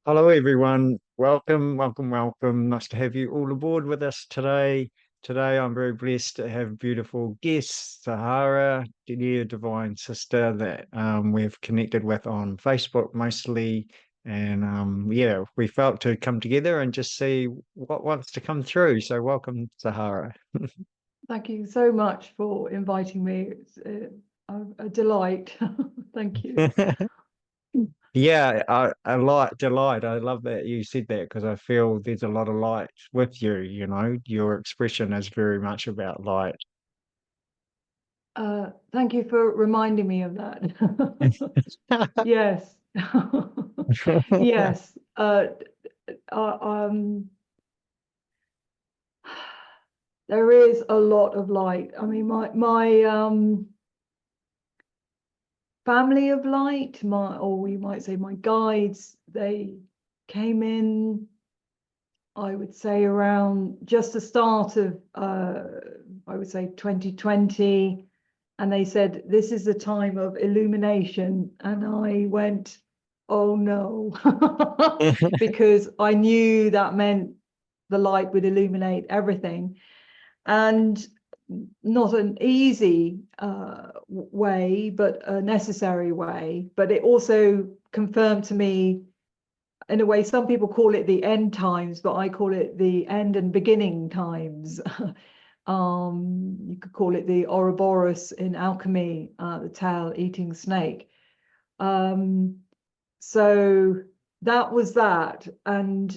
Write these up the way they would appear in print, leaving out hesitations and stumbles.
Hello, everyone. Welcome, welcome, welcome. Nice to have you all aboard with us today. Today, I'm very blessed to have beautiful guests, Zahara, dear divine sister that we've connected with on Facebook mostly. And yeah, we felt to come together and just see what wants to come through. So, welcome, Zahara. Thank you so much for inviting me. It's a delight. Thank you. Yeah, I like delight. I love that you said that because I feel there's a lot of light with you, your expression is very much about light. Thank you for reminding me of that. Yes. Yes. Uh, um, there is a lot of light. I mean, my family of light, or we might say my guides, they came in, I would say, around just the start of I would say 2020, and they said this is the time of illumination, and I went, oh no, because I knew that meant the light would illuminate everything, and not an easy way, but a necessary way. But it also confirmed to me, in a way, some people call it the end times, but I call it the end and beginning times. You could call it the Ouroboros in alchemy, the tail-eating snake. Um, so that was that, um,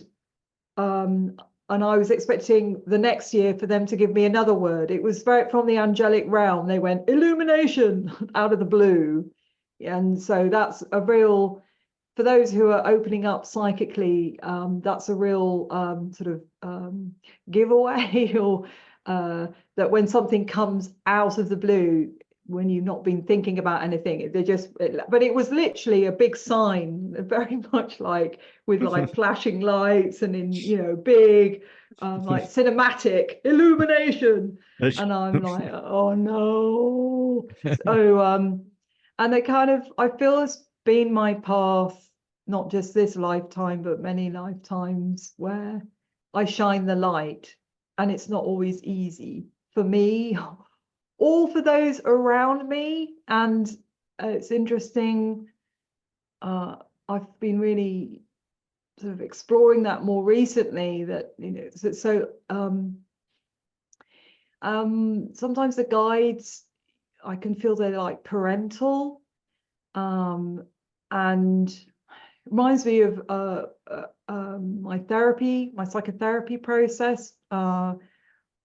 and I was expecting the next year for them to give me another word. It was very from the angelic realm. They went illumination out of the blue, and so that's a real, for those who are opening up psychically, that's a real sort of giveaway, or that when something comes out of the blue, when you've not been thinking about anything, but it was literally a big sign, very much like with like flashing lights and in big like cinematic illumination, and I'm like, oh no. So and it kind of, I feel, has been my path, not just this lifetime, but many lifetimes, where I shine the light. And it's not always easy for me or for those around me. And it's interesting. I've been really sort of exploring that more recently, that, sometimes the guides, I can feel they're like parental. And reminds me of my psychotherapy process,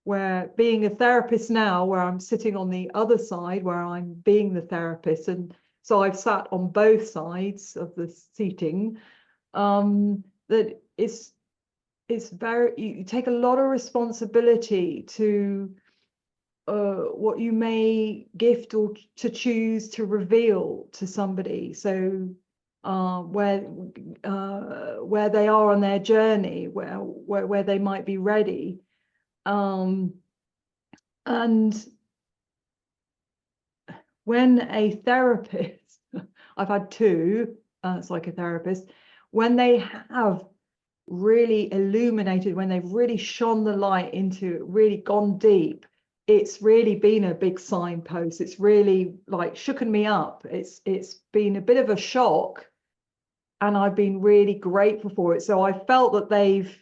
where being a therapist now, where I'm sitting on the other side, where I'm being the therapist. And so I've sat on both sides of the seating. That it's very, you take a lot of responsibility to what you may gift or to choose to reveal to somebody. So where they are on their journey, where they might be ready, and when a therapist, I've had two psychotherapists, when they have really illuminated, when they've really shone the light into it, really gone deep, it's really been a big signpost. It's really like shooken me up. It's been a bit of a shock, and I've been really grateful for it. So I felt that they've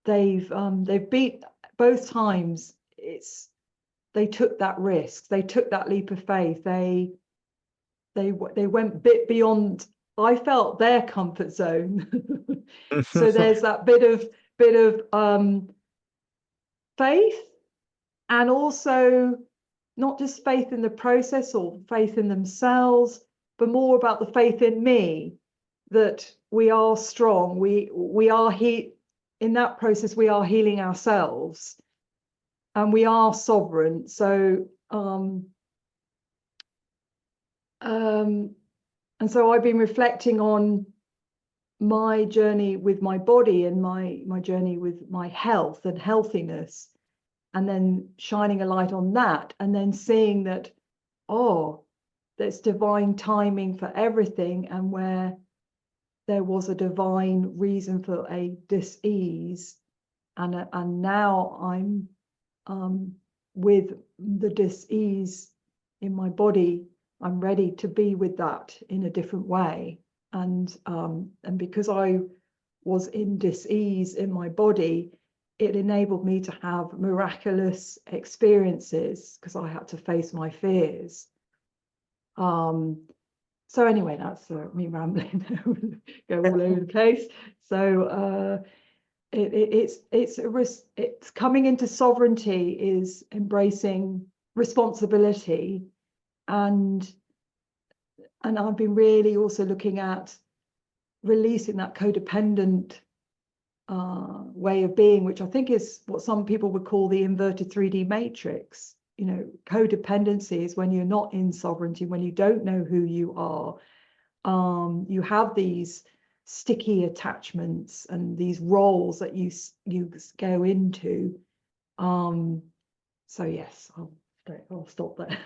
beat both times. They took that risk. They took that leap of faith. They went a bit beyond, I felt, their comfort zone. So there's that bit of faith, and also not just faith in the process or faith in themselves, but more about the faith in me, that we are strong. We are in that process. We are healing ourselves, and we are sovereign. So and so I've been reflecting on my journey with my body, and my journey with my health and healthiness, and then shining a light on that, and then seeing that, oh, there's divine timing for everything, and where there was a divine reason for a dis-ease, and now I'm with the dis-ease in my body. I'm ready to be with that in a different way, and because I was in dis-ease in my body, it enabled me to have miraculous experiences because I had to face my fears. So anyway, that's me rambling, go all over the place. So it's coming into sovereignty is embracing responsibility, and I've been really also looking at releasing that codependent way of being, which I think is what some people would call the inverted 3D matrix. You know, codependency is when you're not in sovereignty, when you don't know who you are. You have these sticky attachments and these roles that you go into. So yes, I'll stop there.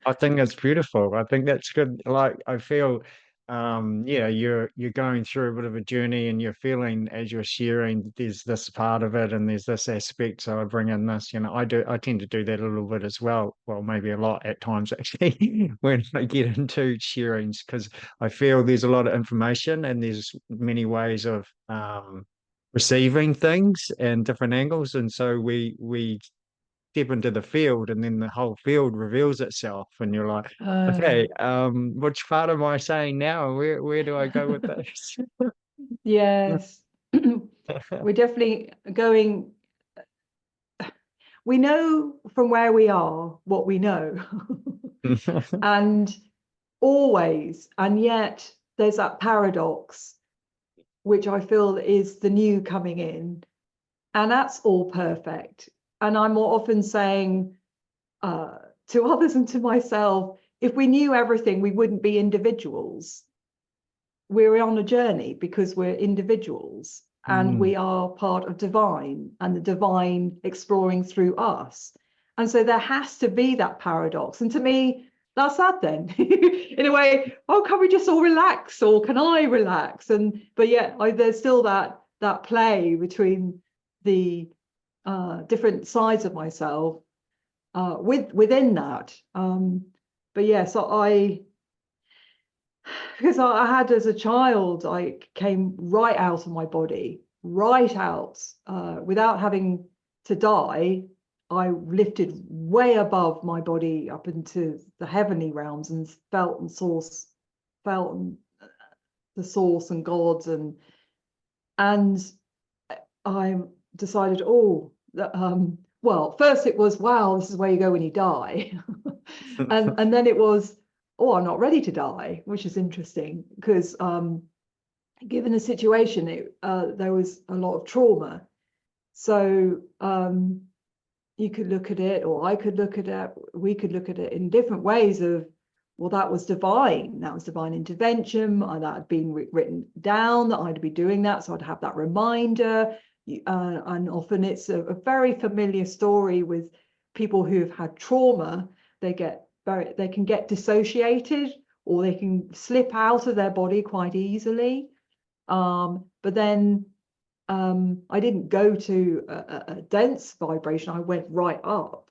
I think that's beautiful. I think that's good. Like I feel, yeah, you're going through a bit of a journey, and you're feeling as you're sharing, there's this part of it and there's this aspect. So I bring in this, I tend to do that a little bit as well. Well, maybe a lot at times actually, when I get into sharings, because I feel there's a lot of information and there's many ways of receiving things and different angles, and so we step into the field and then the whole field reveals itself and you're like, okay, which part am I saying now? Where do I go with this? Yes. We're definitely going, we know from where we are what we know. And always, and yet there's that paradox, which I feel is the new coming in, and that's all perfect. And I'm more often saying to others and to myself, if we knew everything, we wouldn't be individuals. We're on a journey because we're individuals, and we are part of divine, and the divine exploring through us. And so there has to be that paradox. And to me, that's that then. In a way, oh, can we just all relax, or can I relax? But yeah, there's still that play between the different sides of myself within that. But yeah, so because I had as a child, I came right out of my body, right out, without having to die. I lifted way above my body up into the heavenly realms and felt the source and gods, and I decided, well, first it was, wow, this is where you go when you die. and then it was, oh, I'm not ready to die, which is interesting because given the situation, there was a lot of trauma. So you could look at it, or I could look at it, we could look at it in different ways of, well, that was divine. That was divine intervention. That had been written down, that I'd be doing that. So I'd have that reminder. And often it's a very familiar story with people who've had trauma. They can get dissociated, or they can slip out of their body quite easily. But then I didn't go to a dense vibration. I went right up.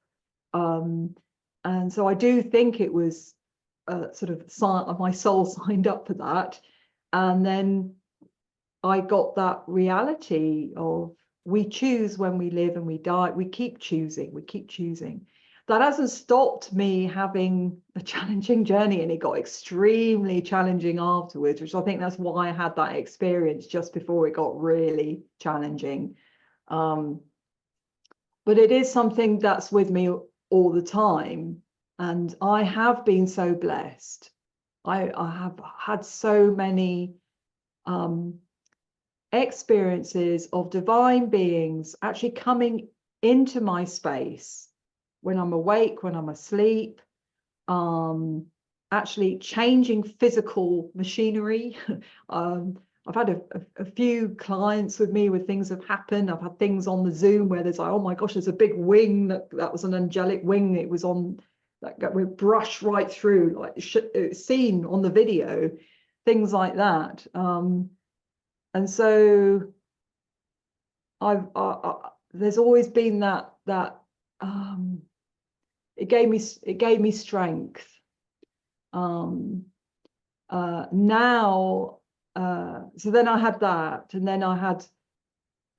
And so I do think it was sort of my soul signed up for that. And then I got that reality of, we choose when we live and we die. We keep choosing. That hasn't stopped me having a challenging journey, and it got extremely challenging afterwards, which I think that's why I had that experience just before it got really challenging. But it is something that's with me all the time, and I have been so blessed. I have had so many experiences of divine beings actually coming into my space when I'm awake, when I'm asleep, actually changing physical machinery. I've had a few clients with me where things have happened. I've had things on the Zoom where there's like, oh my gosh, there's a big wing that was an angelic wing. It was on, that we brushed right through, like seen on the video. things like that. And so there's always been that it gave me strength. Now, so then I had that, and then I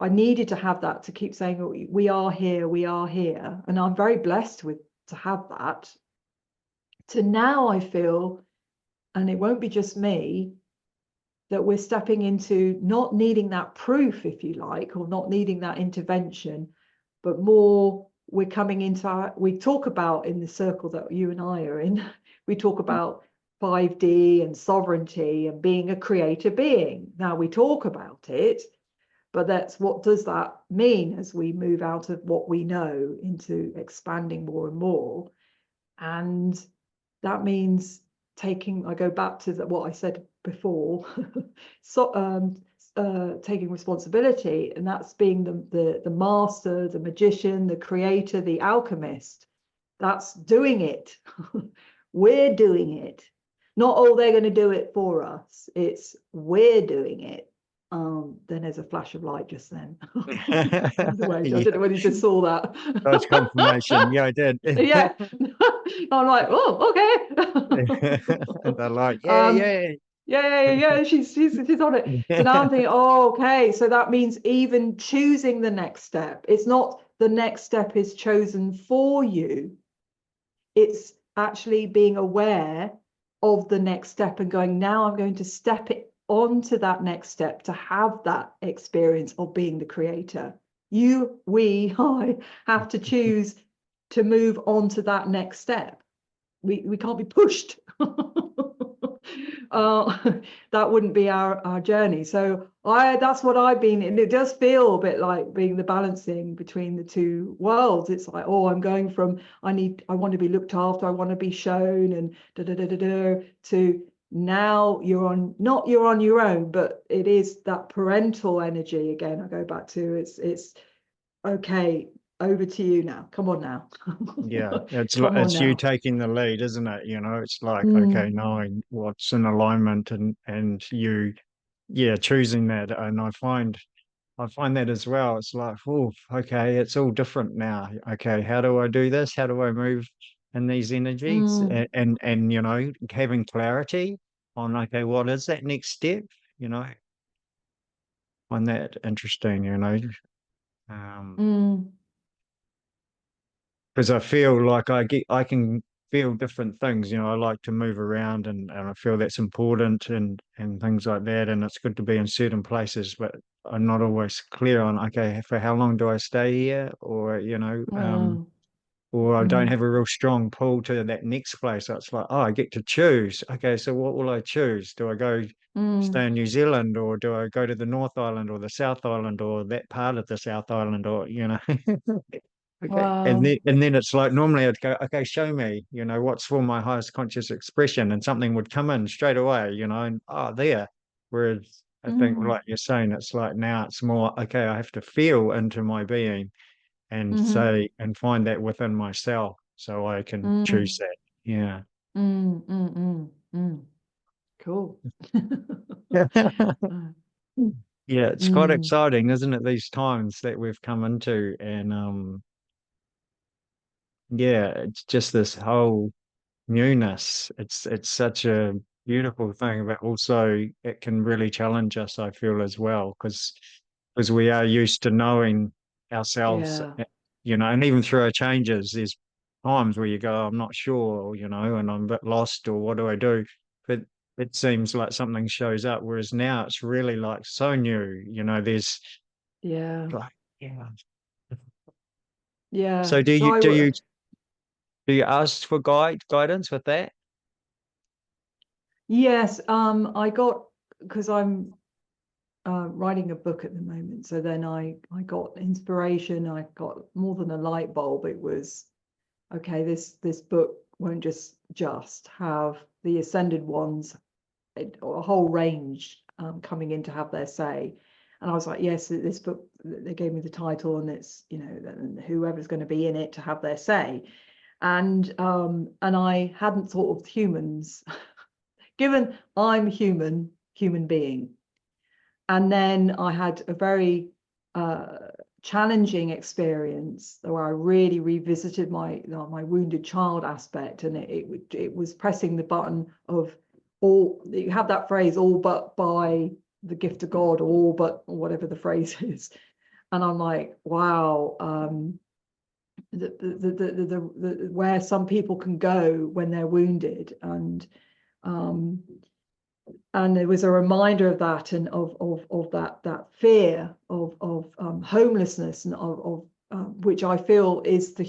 needed to have that to keep saying, oh, we are here, and I'm very blessed to have that. To now I feel, and it won't be just me, that we're stepping into not needing that proof, if you like, or not needing that intervention, but more we're coming into we talk about in the circle that you and I are in, we talk about 5D and sovereignty and being a creator being. Now we talk about it, but what does that mean as we move out of what we know into expanding more and more? And that means I go back to what I said before, taking responsibility, and that's being the master, the magician, the creator, the alchemist. That's doing it. We're doing it. Not, oh, they're going to do it for us. It's we're doing it. Then there's a flash of light just then. By the way, I Yeah, don't know whether you just saw that. that's confirmation. Yeah, I did. Yeah. I'm like, oh, okay. And they're like, yeah, um, yeah. yeah, she's on it. So now I'm thinking, oh, okay, so that means even choosing the next step. It's not the next step is chosen for you. It's actually being aware of the next step and going, now I'm going to step it onto that next step to have that experience of being the creator. I have to choose to move on to that next step. We can't be pushed. That wouldn't be our journey. So that's what I've been, and it does feel a bit like being the balancing between the two worlds. It's like, oh, I'm going from I want to be looked after, I want to be shown, and to now you're on your own, but it is that parental energy again. I go back to it's okay. Over to you now. Come on now. Yeah, Come on it's you now. taking the lead, isn't it? You know, it's like, okay, Mm, knowing what's in alignment and you, yeah, choosing that. And I find that as well. It's like, oh, okay, it's all different now. Okay, how do I do this? How do I move in these energies? mm, And you know, having clarity on, okay, what is that next step? You know, find that interesting, you know. mm. Because I feel like I can feel different things. You know, I like to move around and I feel that's important and things like that. And it's good to be in certain places, but I'm not always clear on, okay, for how long do I stay here? Or, you know, Oh, or I don't mm, have a real strong pull to that next place. So it's like, oh, I get to choose. Okay, so what will I choose? Do I go stay mm. in New Zealand, or do I go to the North Island or the South Island or that part of the South Island, or, you know? Okay. Wow. And then it's like normally I'd go, okay, show me, you know, what's for my highest conscious expression, and something would come in straight away, you know, and there. Whereas I think, Mm, like you're saying, it's like now it's more, okay, I have to feel into my being and mm-hmm, say and find that within myself so I can choose mm, that. Yeah. mm. Cool. Uh, Yeah, it's quite mm, exciting, isn't it, these times that we've come into. And yeah, it's just this whole newness. It's such a beautiful thing, but also it can really challenge us, I feel, as well, because we are used to knowing ourselves, yeah, you know, and even through our changes, there's times where you go, I'm not sure, you know, and I'm a bit lost, or what do I do? But it seems like something shows up, whereas now it's really like so new, you know, there's yeah, like, yeah. yeah. So So do you ask for guidance with that? yes, I got, because I'm writing a book at the moment. So then I got inspiration. I got more than a light bulb. It was, okay, this book won't just have the ascended ones, a whole range coming in to have their say. And I was like, yes, this book, they gave me the title, and it's, you know, whoever's going to be in it to have their say. And I hadn't thought of humans. given I'm human being. And then I had a very challenging experience where I really revisited my wounded child aspect, and it was pressing the button of all. You have that phrase, all but by the gift of God, or all but, or whatever the phrase is, and I'm like, wow, where some people can go when they're wounded, and there was a reminder of that, and of that fear of homelessness, and of which I feel is the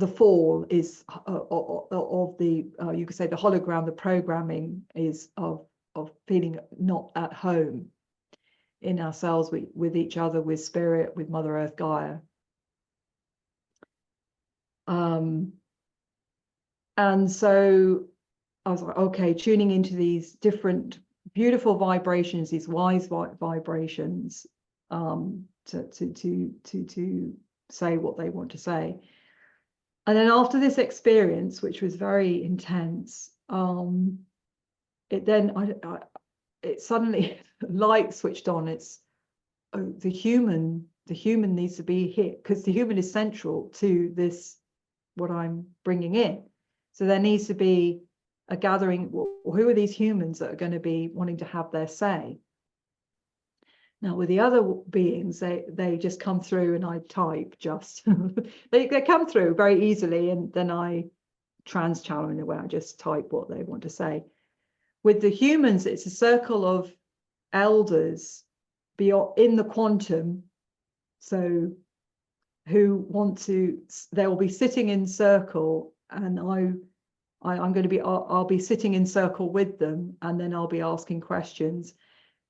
fall is of the you could say the hologram, the programming is of feeling not at home in ourselves, with each other, with spirit, with Mother Earth, Gaia. And so I was like, okay, tuning into these different beautiful vibrations, these wise vibrations, to say what they want to say. And then after this experience, which was very intense, it suddenly light switched on. It's the human needs to be here, because the human is central to this, what I'm bringing in. So there needs to be a gathering. Who are these humans that are going to be wanting to have their say? Now, with the other beings, they just come through, and I type just they come through very easily, and then I trans-channel in a way. I just type what they want to say. With the humans, it's a circle of elders beyond in the quantum, so who want to, they will be sitting in circle, and I'm going to be, I'll be sitting in circle with them, and then I'll be asking questions.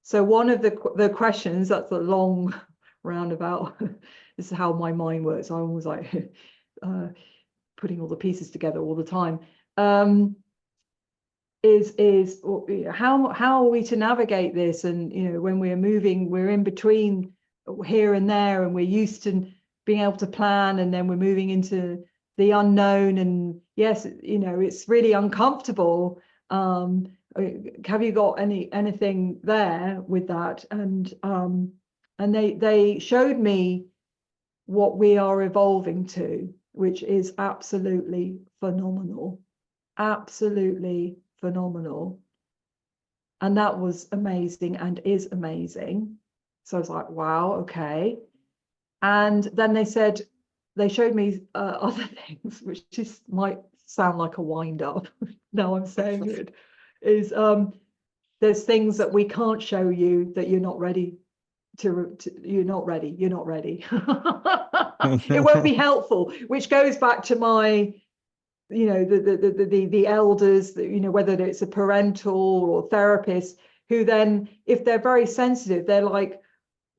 So one of the questions, that's a long roundabout, this is how my mind works. I'm always like putting all the pieces together all the time. Is how are we to navigate this? And when we're moving, we're in between here and there, and we're used to being able to plan, and then we're moving into the unknown, and yes, it's really uncomfortable. Have you got anything there with that? And they showed me what we are evolving to, which is absolutely phenomenal, absolutely phenomenal. And that was amazing, and is amazing. So I was like, wow, okay. And then they showed me other things, which just might sound like a wind up. Now I'm saying it is, there's things that we can't show you, that you're not ready to you're not ready. It won't be helpful, which goes back to my, the elders, whether it's a parental or therapist, who then, if they're very sensitive, they're like,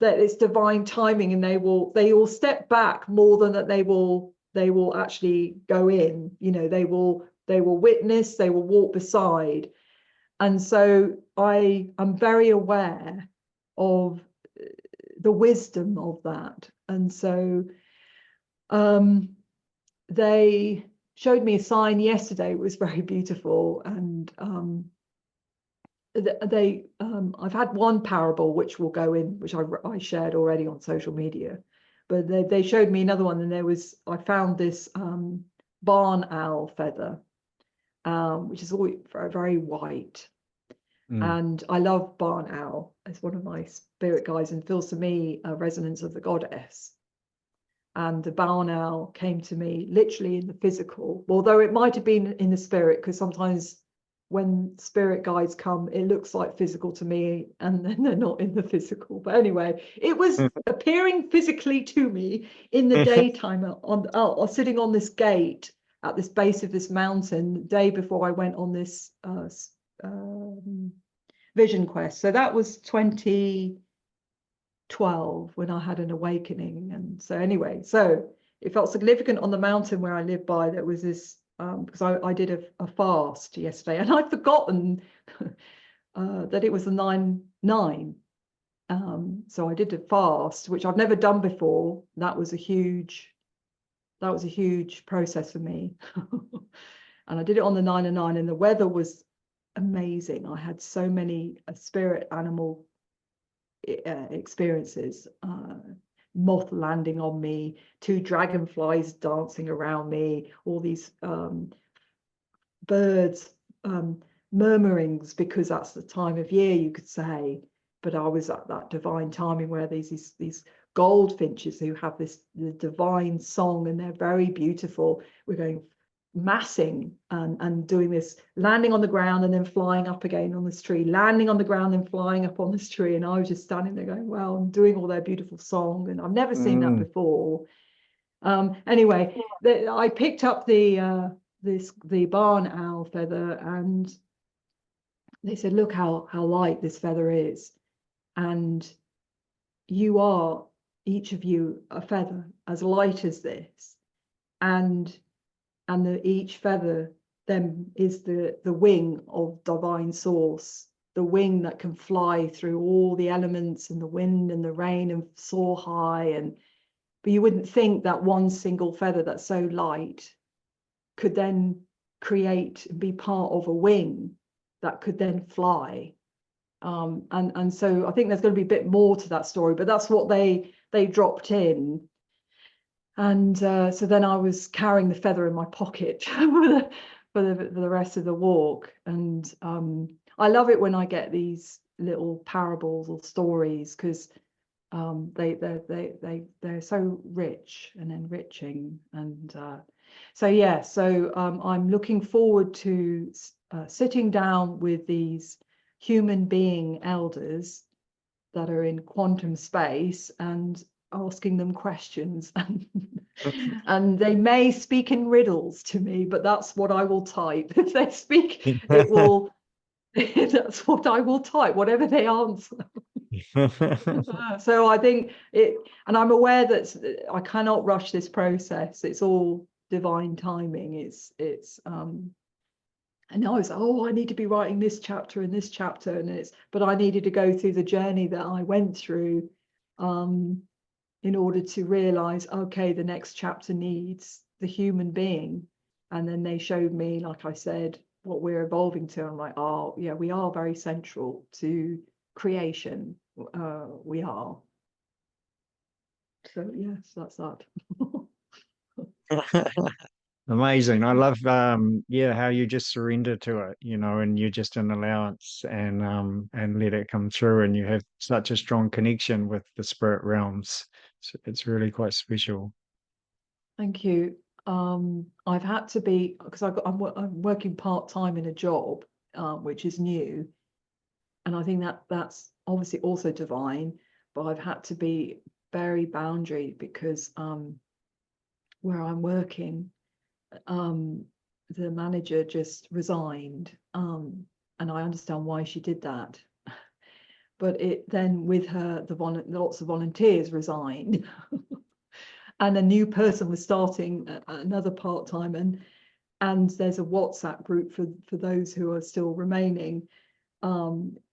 that it's divine timing, and they will step back more than that they will actually go in. They will witness, they will walk beside. And so I am very aware of the wisdom of that. And so they showed me a sign yesterday. It was very beautiful. And I've had one parable which will go in, which I shared already on social media, but they showed me another one, and I found this barn owl feather, which is all very white. And I love barn owl. It's one of my spirit guides, and feels to me a resonance of the goddess. And the barn owl came to me literally in the physical, although it might have been in the spirit, because sometimes when spirit guides come, it looks like physical to me, and then they're not in the physical. But anyway, it was appearing physically to me in the daytime, sitting on this gate at this base of this mountain, the day before I went on this vision quest. So that was 2012 when I had an awakening. And so anyway, so it felt significant on the mountain where I live by. There was this because I did a fast yesterday, and I'd forgotten that it was the 9/9. So I did a fast, which I've never done before. That was a huge process for me. And I did it on the 9/9, and the weather was amazing. I had so many spirit animal experiences. Moth landing on me, 2 dragonflies dancing around me, all these birds murmurings, because that's the time of year, you could say. But I was at that divine timing where these goldfinches who have the divine song, and they're very beautiful. We're going massing and doing this, landing on the ground and then flying up again on this tree, landing on the ground and flying up on this tree. And I was just standing there going, well, I'm doing all their beautiful song, and I've never seen that before. Anyway, I picked up the barn owl feather, and they said, look how light this feather is, and you are, each of you, a feather as light as this, and each feather then is the wing of divine source, the wing that can fly through all the elements and the wind and the rain and soar high. But you wouldn't think that one single feather that's so light could then create and be part of a wing that could then fly. And so I think there's going to be a bit more to that story, but that's what they dropped in. And so then I was carrying the feather in my pocket for the rest of the walk. And I love it when I get these little parables or stories, because they're so rich and enriching. And so yeah, so I'm looking forward to sitting down with these human being elders that are in quantum space and asking them questions, and they may speak in riddles to me, but that's what I will type. If they speak, it will that's what I will type, whatever they answer. So I think it, and I'm aware that I cannot rush this process. It's all divine timing. And I was, oh, I need to be writing this chapter and this chapter, but I needed to go through the journey that I went through in order to realize, okay, the next chapter needs the human being. And then they showed me, like I said, what we're evolving to. I'm like, oh yeah, we are very central to creation. We are. So yes, that's that. Amazing. I love yeah, how you just surrender to it, and you're just an allowance, and let it come through, and you have such a strong connection with the spirit realms. So it's really quite special. Thank you. I've had to be, because I'm working part-time in a job, which is new, and I think that's obviously also divine, but I've had to be very boundary, because where I'm working, the manager just resigned, and I understand why she did that. But it then, with her, lots of volunteers resigned, and a new person was starting another part-time, and there's a WhatsApp group for those who are still remaining,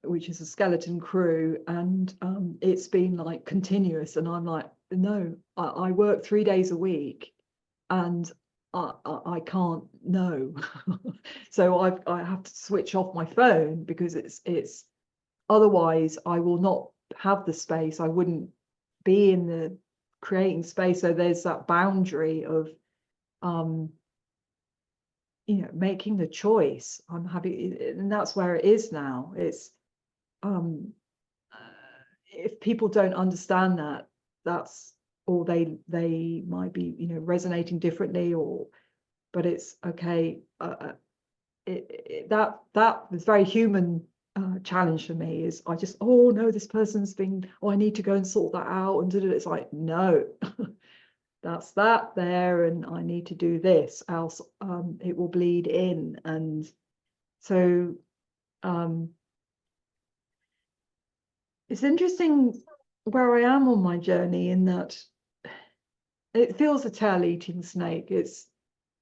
which is a skeleton crew, and it's been like continuous, and I'm like, no, I work 3 days a week, and I can't, no. So I have to switch off my phone, because it's otherwise I will not have the space. I wouldn't be in the creating space. So there's that boundary of making the choice. I'm happy, and that's where it is now. It's if people don't understand that, that's, or they might be resonating differently, but it's okay. That was very human challenge for me. Is I just, oh no, this person's been, oh, I need to go and sort that out, and it's like, no. That's that there, and I need to do this, else it will bleed in. And so it's interesting where I am on my journey, in that it feels a tail-eating snake. It's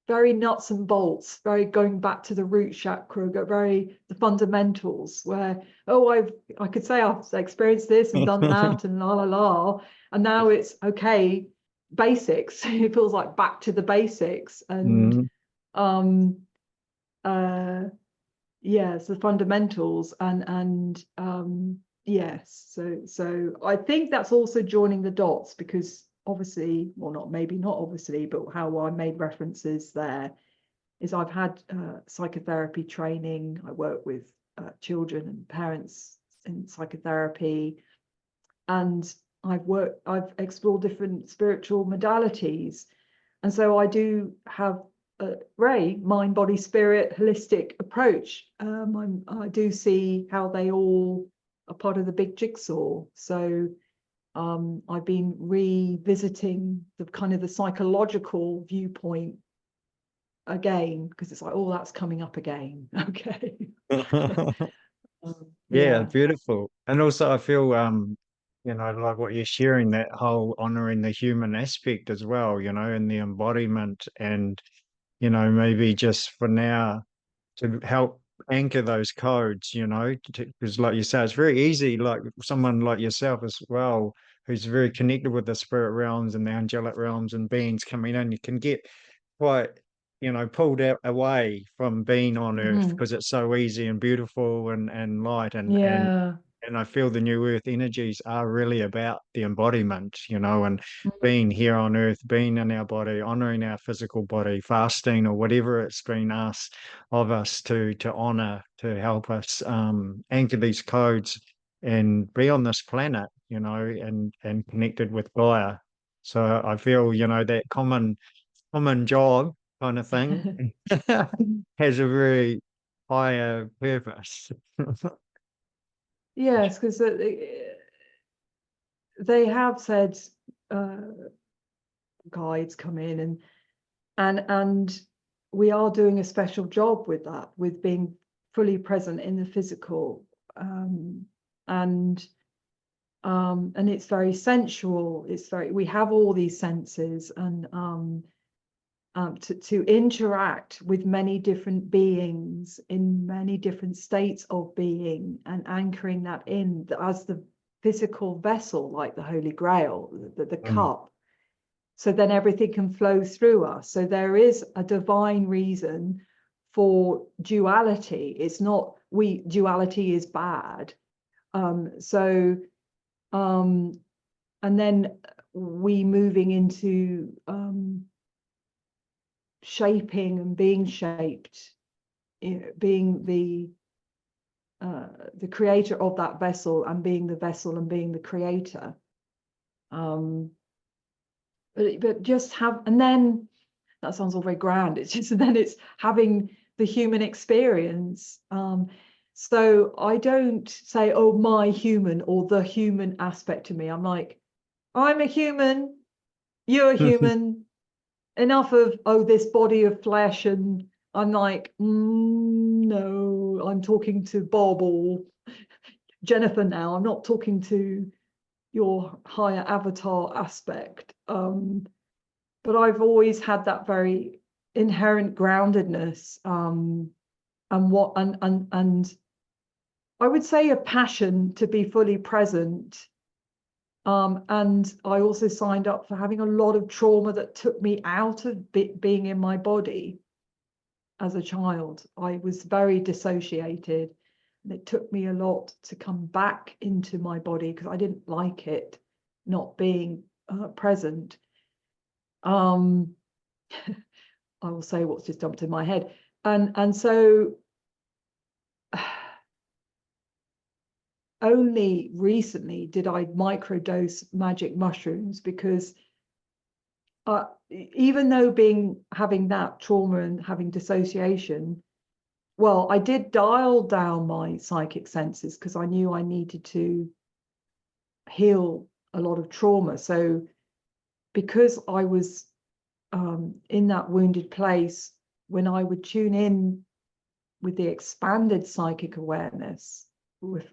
very nuts and bolts, very going back to the root chakra, very the fundamentals, where, oh, I could say I've experienced this and done that and la la la, and now it's okay, basics. It feels like back to the basics. And yes, the fundamentals, and yes, so I think that's also joining the dots, because obviously, well, not maybe not obviously, but how I made references there is I've had psychotherapy training. I work with children and parents in psychotherapy, and I've explored different spiritual modalities, and so I do have a very mind, body, spirit, holistic approach. I do see how they all are part of the big jigsaw. So I've been revisiting the kind of the psychological viewpoint again, because it's like, oh, that's coming up again. Okay. Yeah, Yeah. beautiful. And also I feel like what you're sharing, that whole honoring the human aspect as well, and the embodiment, and maybe just for now to help anchor those codes, because like you say, it's very easy, like someone like yourself as well, who's very connected with the spirit realms and the angelic realms and beings coming in, you can get quite, pulled out away from being on Earth, Mhm. because it's so easy and beautiful and light, Yeah. and I feel the new Earth energies are really about the embodiment, and Mhm. being here on Earth, being in our body, honoring our physical body, fasting, or whatever it's been asked of us to honor, to help us anchor these codes and be on this planet, and connected with Gaia. So I feel, that common job kind of thing has a very higher purpose. Yes, because they have said uh, guides come in, and we are doing a special job with that, with being fully present in the physical, um, and and it's very sensual. It's very, we have all these senses, and to interact with many different beings in many different states of being, and anchoring that in as the physical vessel, like the Holy Grail, the Mm, cup. So then everything can flow through us. So there is a divine reason for duality. It's not duality is bad. So and then we moving into shaping and being shaped, being the creator of that vessel, and being the vessel and being the creator. Um, but just have, and then that sounds all very grand. It's just, and then it's having the human experience. So I don't say, oh, my human, or the human aspect to me. I'm like, I'm a human, you're a human, enough of, oh, this body of flesh. And I'm like, no, I'm talking to Bob or Jennifer now. I'm not talking to your higher avatar aspect. But I've always had that very inherent groundedness, and I would say a passion to be fully present. And I also signed up for having a lot of trauma that took me out of being in my body as a child. I was very dissociated, and it took me a lot to come back into my body, because I didn't like it not being present. Um, I will say what's just jumped in my head, and so only recently did I microdose magic mushrooms, because even though having that trauma and having dissociation, well, I did dial down my psychic senses, because I knew I needed to heal a lot of trauma. So because I was in that wounded place, when I would tune in with the expanded psychic awareness,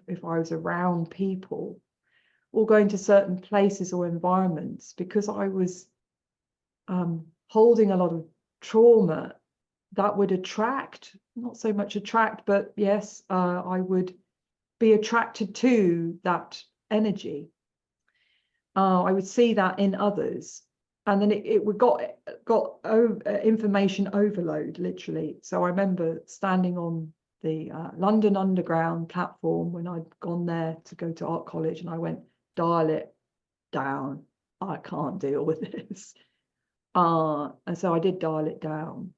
if I was around people or going to certain places or environments, because I was holding a lot of trauma, that would attract, not so much attract, but yes, I would be attracted to that energy. I would see that in others, and then it would got information overload, literally. So I remember standing on the London Underground platform when I'd gone there to go to art college, and I went, dial it down. I can't deal with this. And so I did dial it down.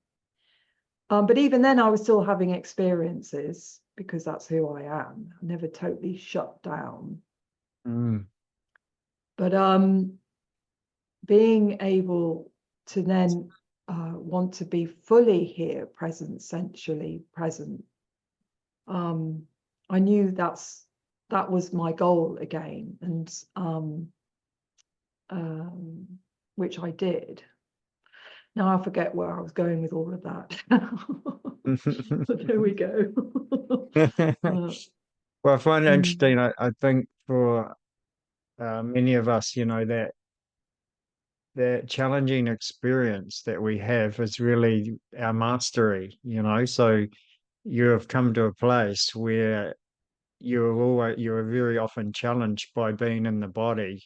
But even then, I was still having experiences because that's who I am. I never totally shut down. But being able to then want to be fully here, present, sensually present, I knew that was my goal again, and which I did. Now I forget where I was going with all of that. But there we go. Well, I find it interesting. I think for many of us, you know, that challenging experience that we have is really our mastery, you know. So you have come to a place where you're very often challenged by being in the body,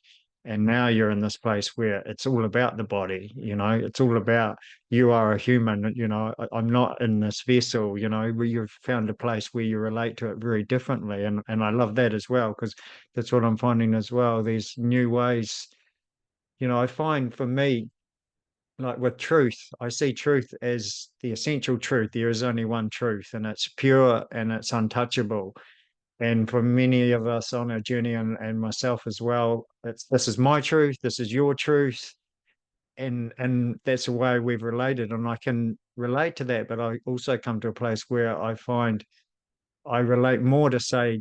and now you're in this place where it's all about the body, you know. It's all about, you are a human, you know. I'm not in this vessel, you know, where you've found a place where you relate to it very differently, and I love that as well, because that's what I'm finding as well, these new ways. You know, I find for me, like with truth, I see truth as the essential truth. There is only one truth, and it's pure and it's untouchable. And for many of us on our journey, and myself as well, it's, this is my truth, this is your truth, and that's the way we've related. And I can relate to that, but I also come to a place where I find I relate more to say,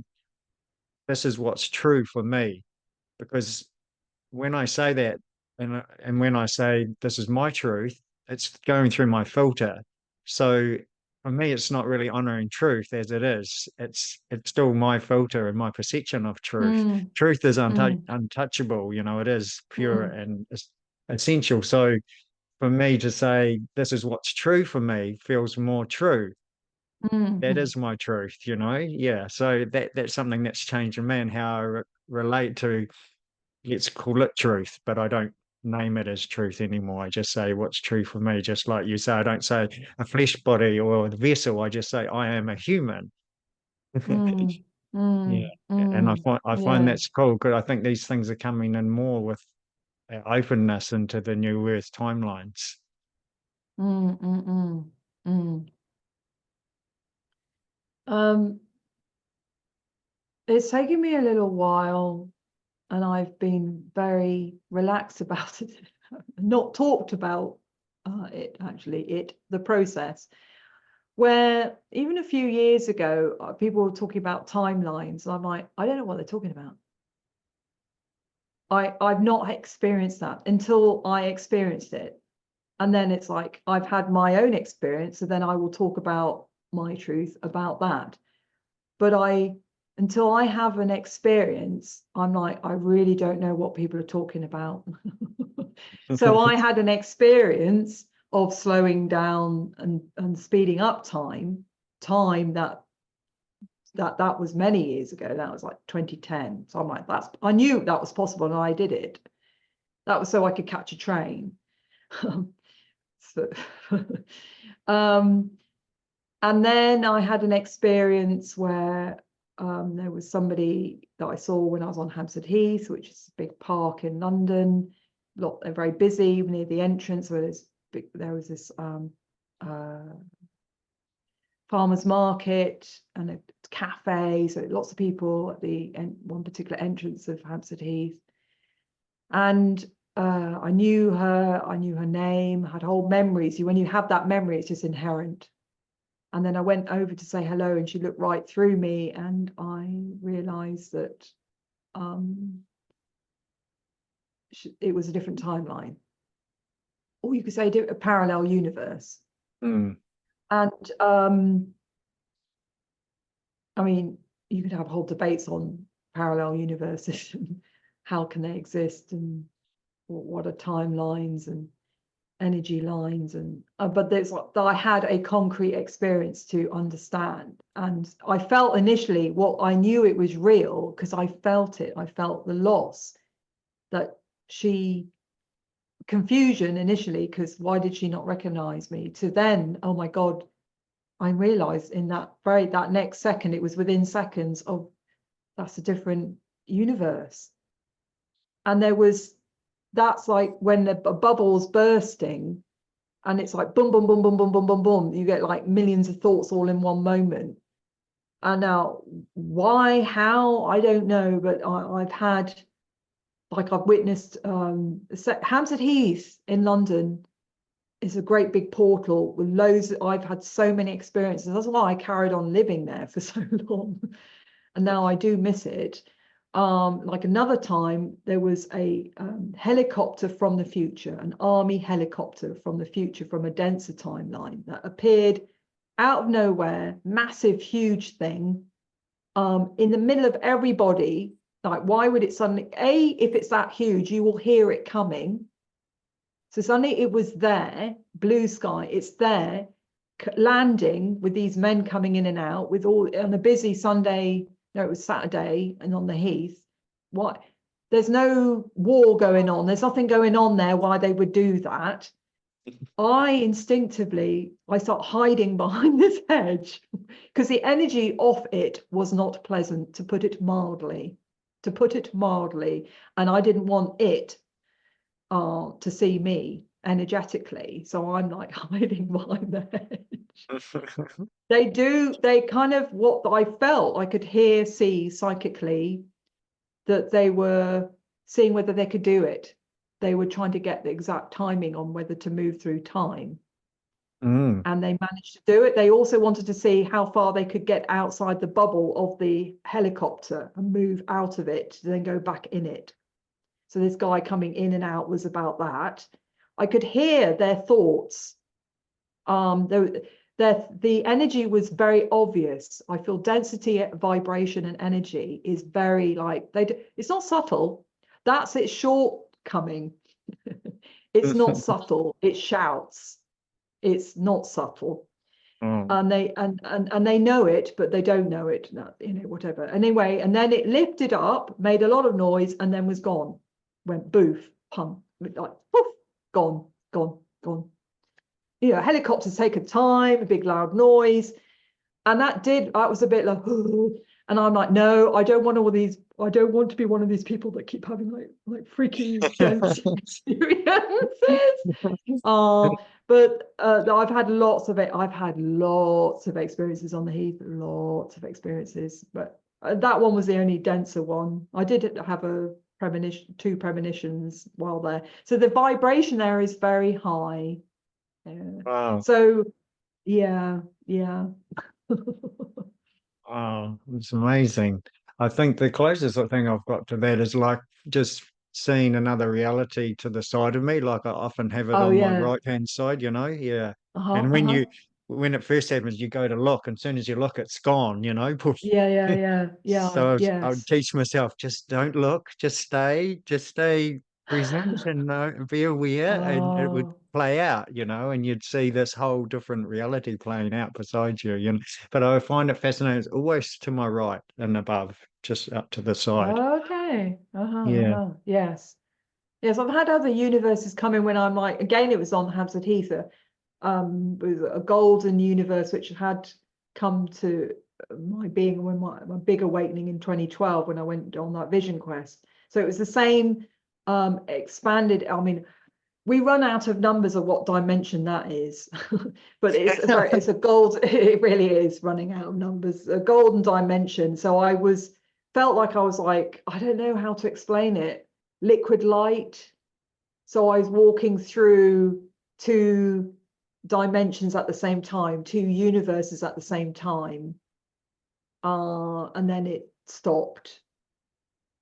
this is what's true for me. Because when I say that, and when I say this is my truth, it's going through my filter. So for me, it's not really honoring truth as it is. It's still my filter and my perception of truth. Truth is untouchable. You know, it is pure and essential. So for me to say this is what's true for me feels more true. That is my truth. You know, yeah. So that's something that's changed in me, and how I relate to, let's call it truth, but I don't name it as truth anymore. I just say what's true for me, just like you say. I don't say a flesh body or the vessel. I just say I am a human. Yeah, and I find Yeah. that's cool, because I think these things are coming in more with openness into the new Earth timelines. It's taken me a little while, and I've been very relaxed about it, not talked about the process. Where even a few years ago, people were talking about timelines, and I'm like, I don't know what they're talking about. I've not experienced that until I experienced it. And then it's like, I've had my own experience, so then I will talk about my truth about that. But until I have an experience, I'm like, I really don't know what people are talking about. So I had an experience of slowing down and speeding up time that was many years ago. That was like 2010. So I'm like, I knew that was possible, and I did it. That was so I could catch a train. So, and then I had an experience where there was somebody that I saw when I was on Hampstead Heath, which is a big park in London. They're very busy near the entrance where there was this farmer's market and a cafe. So lots of people at the one particular entrance of Hampstead Heath. And I knew her name, had whole memories. When you have that memory, it's just inherent. And then I went over to say hello, and she looked right through me, and I realized that it was a different timeline. Or you could say a parallel universe. And I mean, you could have whole debates on parallel universes and how can they exist, and what are timelines and energy lines, and but there's that I had a concrete experience to understand. And I felt initially, well, I knew it was real because I felt it. I felt the loss, that confusion initially, because why did she not recognize me, to then, oh my God, I realized in that next second, it was within seconds of, that's a different universe. And that's like when the bubble's bursting, and it's like boom, boom, boom, boom, boom, boom, boom, boom. You get like millions of thoughts all in one moment. And now, why, how, I don't know, but I've witnessed Hampstead Heath in London is a great big portal with loads. I've had so many experiences. That's why I carried on living there for so long. And now I do miss it. Like another time, there was a helicopter from the future, an army helicopter from the future, from a denser timeline, that appeared out of nowhere, massive, huge thing, in the middle of everybody. Like, why would it suddenly, if it's that huge, you will hear it coming. So suddenly it was there, blue sky, it's there, landing with these men coming in and out with all on a busy Sunday. No, it was Saturday, and on the Heath. What? There's no war going on. There's nothing going on there why they would do that. I instinctively start hiding behind this hedge because the energy of it was not pleasant, to put it mildly. And I didn't want it to see me energetically. So I'm like hiding behind the hedge. They kind of, what I felt, I could see psychically that they were seeing whether they could do it. They were trying to get the exact timing on whether to move through time. And they managed to do it. They also wanted to see how far they could get outside the bubble of the helicopter and move out of it to then go back in it. So this guy coming in and out was about that. I could hear their thoughts. The energy was very obvious. I feel density, vibration, and energy is very like it's not subtle. That's its shortcoming. It's not subtle. It shouts. It's not subtle. And they know it, but they don't know it. Whatever. Anyway, and then it lifted up, made a lot of noise, and then was gone. Went boof, pum, like poof, gone. Helicopters take a time, a big loud noise. And that was a bit like, and I'm like, no, I don't want all these, I don't want to be one of these people that keep having like freaky dense experiences. But I've had lots of it. I've had lots of experiences on the Heath, lots of experiences. But that one was the only denser one. I did have two premonitions while there. So the vibration there is very high. Yeah. Wow. So yeah. Oh, it's amazing. I think the closest thing I've got to that is like just seeing another reality to the side of me. Like I often have it Oh on my yeah. right hand side, yeah. Uh-huh, And uh-huh. when it first happens, you go to look, and as soon as you look, it's gone, Poof. Yeah. So I Yes. would teach myself, just don't look, just stay present and be aware, and it would Oh, play out, and you'd see this whole different reality playing out beside you. But I find it fascinating. It's always to my right and above, just up to the side. okay. Yeah. Yes. Yes, I've had other universes come in when I'm like, again, it was on Hampstead Heath, it was a golden universe which had come to my being when my big awakening in 2012 when I went on that vision quest. So it was the same expanded. I mean, we run out of numbers of what dimension that is, but it's a gold. It really is running out of numbers, a golden dimension. So felt like I was like, I don't know how to explain it. Liquid light. So I was walking through two dimensions at the same time, two universes at the same time, and then it stopped.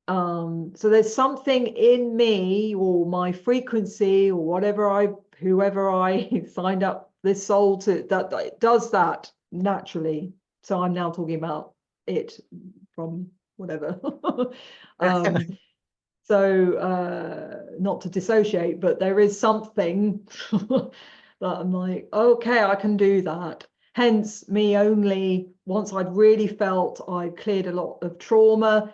So there's something in me or my frequency or whoever I signed up this soul to that does that naturally. So I'm now talking about it from whatever. So not to dissociate, but there is something that I'm like, okay, I can do that. Hence me only once I'd really felt I'd cleared a lot of trauma,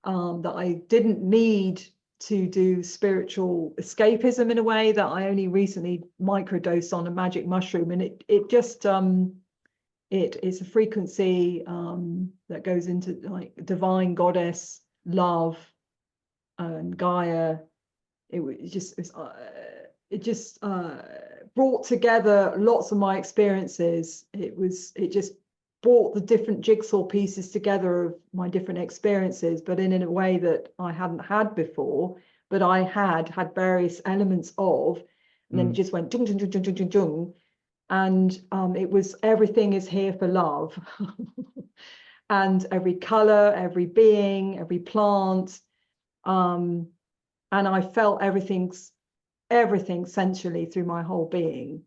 that I didn't need to do spiritual escapism in a way, that I only recently microdosed on a magic mushroom, and it just it's a frequency that goes into like divine goddess love and Gaia. It just brought together lots of my experiences. It just brought the different jigsaw pieces together of my different experiences, but in a way that I hadn't had before, but I had various elements of, and then it just went dung, dung, dung, dung, dung, dung, dung. And it was everything is here for love. And every color, every being, every plant. And I felt everything sensually through my whole being.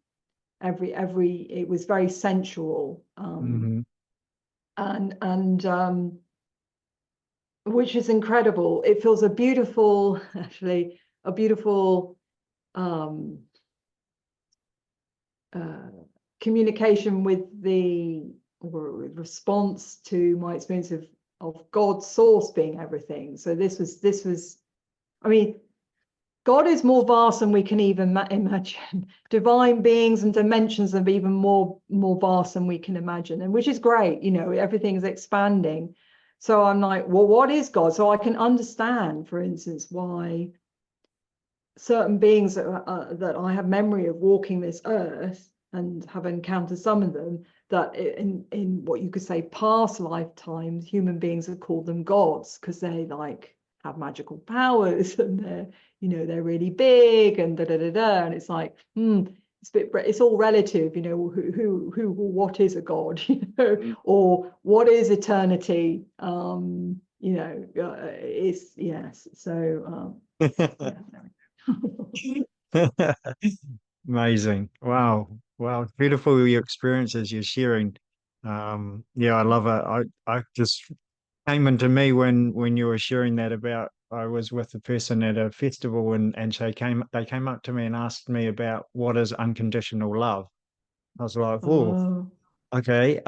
It was very sensual. And which is incredible. It feels a beautiful communication with the response to my experience of God's source being everything. So this was, I mean, God is more vast than we can even imagine. Divine beings and dimensions are even more vast than we can imagine, and which is great. You know, everything's expanding. So I'm like, well, what is God? So I can understand, for instance, why certain beings that I have memory of walking this earth and have encountered some of them, that in what you could say past lifetimes, human beings have called them gods because they like have magical powers and they're really big and and it's like it's all relative, you know, who what is a god, you know, or what is eternity, you know, it's yes. So yeah. Amazing. Wow. Wow. Beautiful your experiences you're sharing. Yeah, I love it. I just came into me when you were sharing that about I was with a person at a festival and they came up to me and asked me about what is unconditional love. I was like, oh, Oh. okay.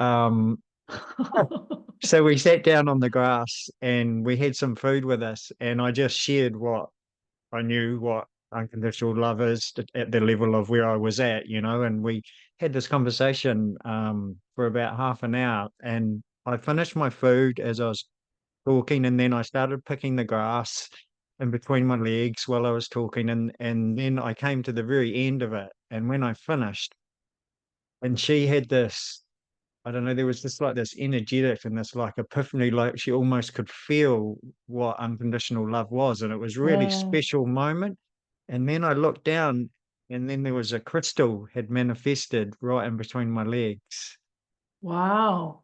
So we sat down on the grass and we had some food with us and I just shared what I knew what unconditional love is at the level of where I was at, you know, and we had this conversation for about half an hour. And I finished my food as I was talking, and then I started picking the grass in between my legs while I was talking, and then I came to the very end of it. And when I finished, and she had this I don't know, there was this like this energetic and this like epiphany, like she almost could feel what unconditional love was. And it was really Oh, special moment. And then I looked down and then there was a crystal had manifested right in between my legs. wow.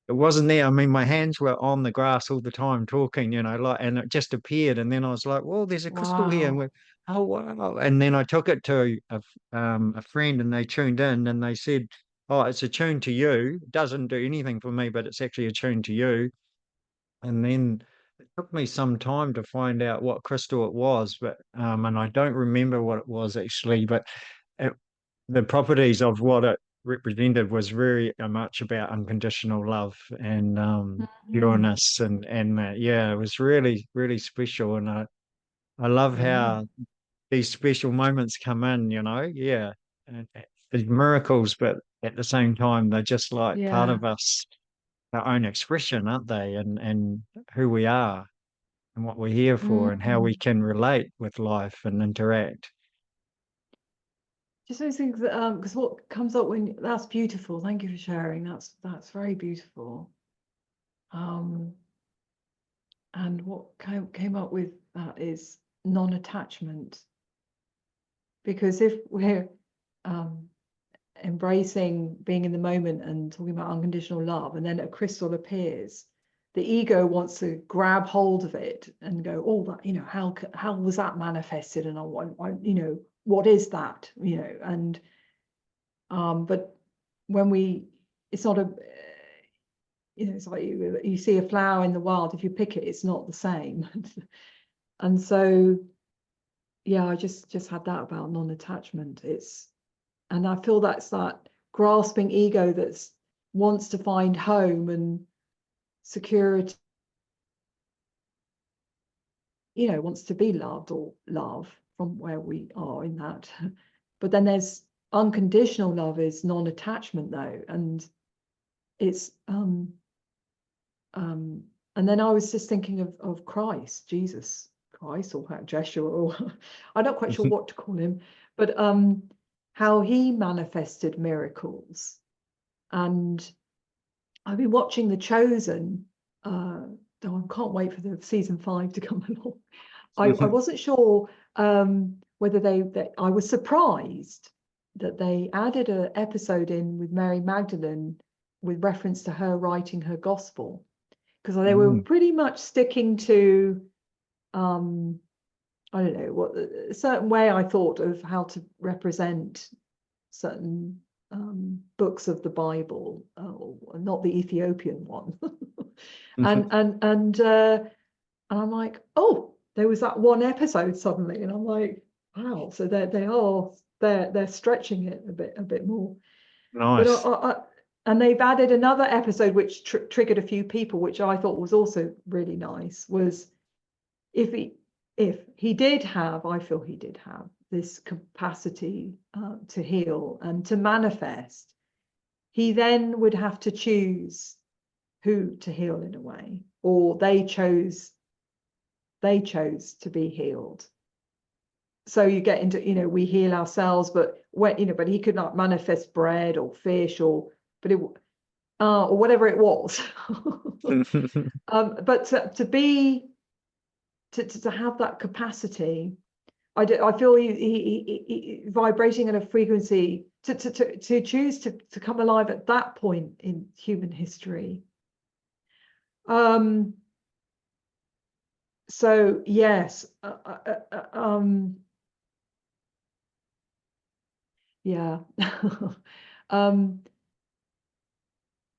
It wasn't there. I mean, my hands were on the grass all the time talking, you know, like, and it just appeared. And then I was like, well, there's a crystal here. And Wow. went, oh, wow. And then I took it to a friend and they tuned in and they said, oh, it's attuned to you. It doesn't do anything for me, but it's actually attuned to you. And then it took me some time to find out what crystal it was, but and I don't remember what it was actually, but it, the properties of what it represented was very much about unconditional love and Mhm. pureness and yeah, it was really really special, and I love Yeah. how these special moments come in, you know, yeah, and these miracles, but at the same time they're just like part Yeah. of us, our own expression, aren't they? And who we are and what we're here for and how we Mm. can relate with life and interact. Just those things that because what comes up when that's beautiful. Thank you for sharing. That's very beautiful. Um, and what came up with that is non-attachment. Because if we're um embracing being in the moment and talking about unconditional love, and then a crystal appears, the ego wants to grab hold of it and go, oh, that, you know, how was that manifested? And I want, you know, what is that? You know, and but when it's not a, you know, it's like you see a flower in the wild. If you pick it, it's not the same. And so, yeah, I just had that about non-attachment. And I feel that's that grasping ego that's wants to find home and security, you know, wants to be loved or love from where we are in that. But then there's unconditional love is non-attachment, though, and it's and then I was just thinking of Christ, Jesus Christ, or Joshua, or I'm not quite sure what to call him, but how he manifested miracles. And I've been watching The Chosen. I can't wait for the season 5 to come along. I wasn't sure whether I was surprised that they added an episode in with Mary Magdalene with reference to her writing her gospel, because they were pretty much sticking to I don't know, what a certain way I thought of how to represent certain books of the Bible, not the Ethiopian one. and I'm like, oh, there was that one episode suddenly, and I'm like, wow, so they're stretching it a bit more. Nice. But and they've added another episode which triggered a few people, which I thought was also really nice, was if he did have, I feel he did have this capacity to heal and to manifest, he then would have to choose who to heal in a way, or they chose to be healed. So you get into, we heal ourselves, but but he could not manifest bread or fish or whatever it was. But to have that capacity, I feel he vibrating at a frequency to choose to come alive at that point in human history. So yes, yeah.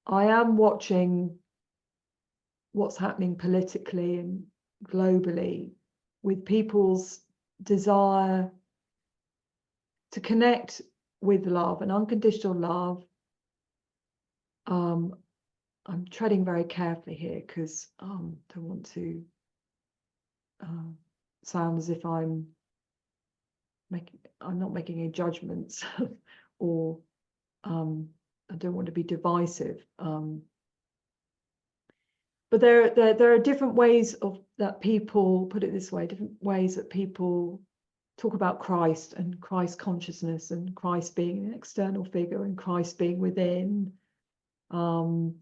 I am watching what's happening politically and globally with people's desire to connect with love and unconditional love. I'm treading very carefully here because I don't want to sound as if I'm not making any judgments or I don't want to be divisive. But there are different ways that people, put it this way, different ways that people talk about Christ and Christ consciousness and Christ being an external figure and Christ being within. And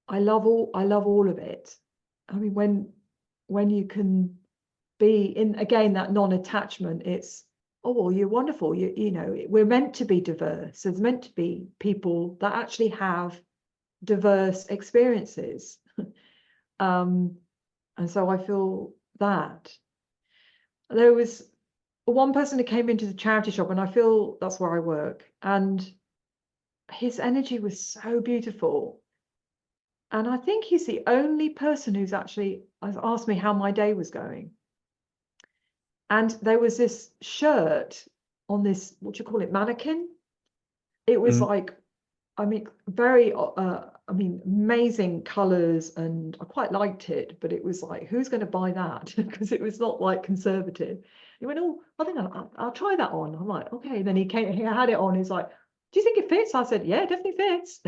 I love all of it. I mean, when you can be in, again, that non-attachment, it's, oh, well, you're wonderful. We're meant to be diverse. There's meant to be people that actually have diverse experiences. And so I feel that there was one person who came into the charity shop, and I feel that's where I work, and his energy was so beautiful. And I think he's the only person who's actually asked me how my day was going. And there was this shirt on this, what do you call it, mannequin. It was like, I mean, very, amazing colors, and I quite liked it, but it was like, who's going to buy that? Because it was not like conservative. He went, oh, I think I'll try that on. I'm like, okay. And then he had it on. He's like, do you think it fits? I said, yeah, it definitely fits.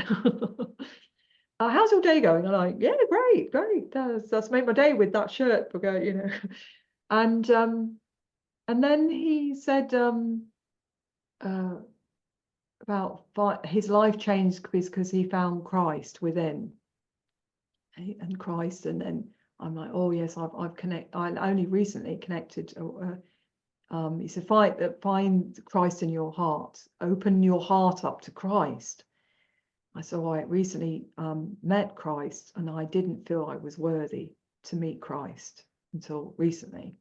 How's your day going? I'm like, yeah, great. That's made my day with that shirt. And then he said about his life changed because he found Christ within, and Christ. And then I'm like, oh yes, I only recently connected. He said, find Christ in your heart. Open your heart up to Christ. I said, I recently met Christ, and I didn't feel I was worthy to meet Christ until recently.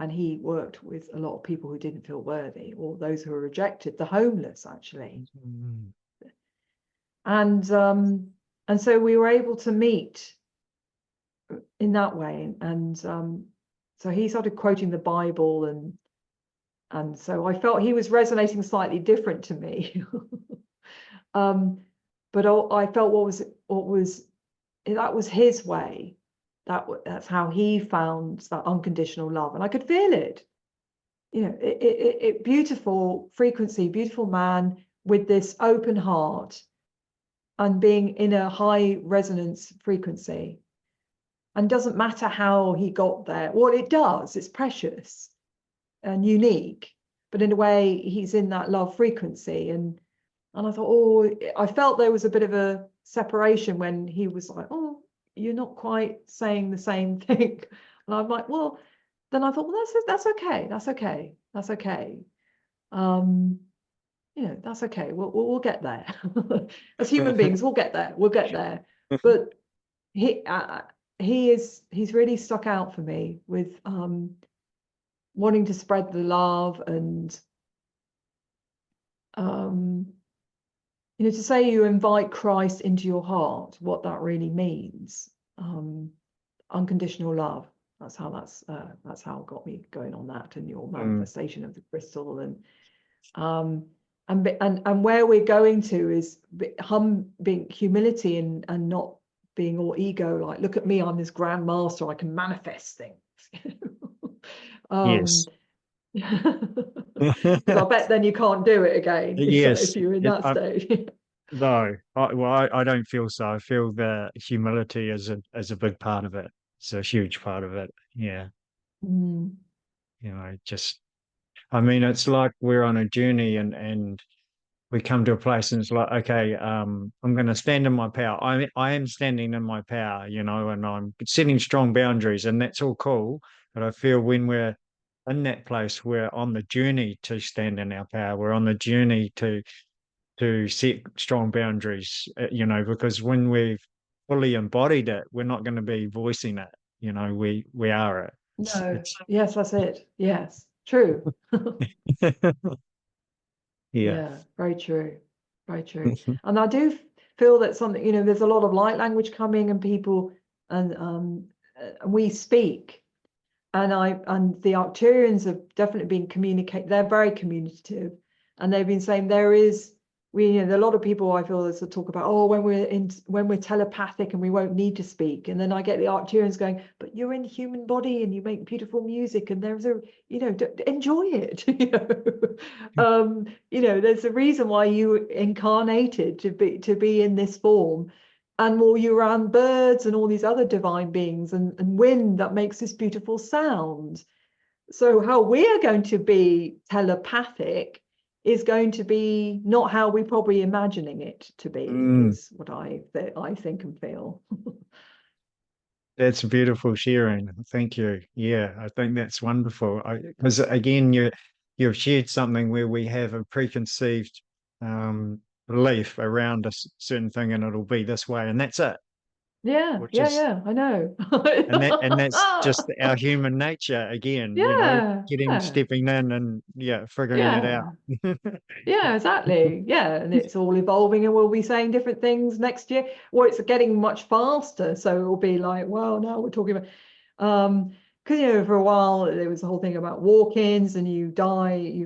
And he worked with a lot of people who didn't feel worthy, or those who were rejected, the homeless, actually. And so we were able to meet in that way. And so he started quoting the Bible, and so I felt he was resonating slightly different to me. But I felt that was his way. That's how he found that unconditional love, and I could feel it. beautiful frequency, beautiful man with this open heart and being in a high resonance frequency. And doesn't matter how he got there. Well, it does. It's precious and unique, but in a way, he's in that love frequency. And I thought, oh, I felt there was a bit of a separation when he was like, oh, you're not quite saying the same thing. And I'm like, well, then I thought, well, that's okay. That's okay. That's okay. That's okay. We'll get there. As human beings, we'll get there. We'll get there. But he's really stuck out for me with wanting to spread the love and to say you invite Christ into your heart, what that really means. Unconditional love. That's how it got me going on that, and your manifestation of the crystal, and where we're going to is being humility and not being all ego, like, look at me, I'm this grand master, I can manifest things. Yes. Because I bet then you can't do it again Yes. if you're in that stage. No, I don't feel so. I feel that humility is a big part of it. It's a huge part of it. Yeah. Just, I mean, it's like we're on a journey and we come to a place and it's like, okay, I'm going to stand in my power. I am standing in my power, and I'm setting strong boundaries, and that's all cool. But I feel when we're in that place, we're on the journey to stand in our power. We're on the journey to set strong boundaries, because when we've fully embodied it, we're not going to be voicing it. We are it. No, yes, that's it. Yes, true. Yeah. Yeah, very true. Very true. And I do feel that there's a lot of light language coming, and people, and we speak. And the Arcturians have definitely been they're very communicative, and they've been saying there are a lot of people I feel that talk about, oh, when we're telepathic and we won't need to speak. And then I get the Arcturians going, but you're in human body and you make beautiful music, and there's enjoy it. There's a reason why you incarnated to be in this form. And while you're around birds and all these other divine beings and wind that makes this beautiful sound. So how we're going to be telepathic is going to be not how we're probably imagining it to be, is what I think and feel. That's beautiful sharing. Thank you. Yeah, I think that's wonderful. Because again, you've shared something where we have a preconceived belief around a certain thing, and it'll be this way, and that's it. Yeah, I know. And that's just our human nature again. Yeah, Stepping in and figuring it out. yeah. Yeah, exactly. Yeah, and it's all evolving, and we'll be saying different things next year. Or it's getting much faster, so it'll be like, well, now we're talking about because for a while there was the whole thing about walk-ins, and you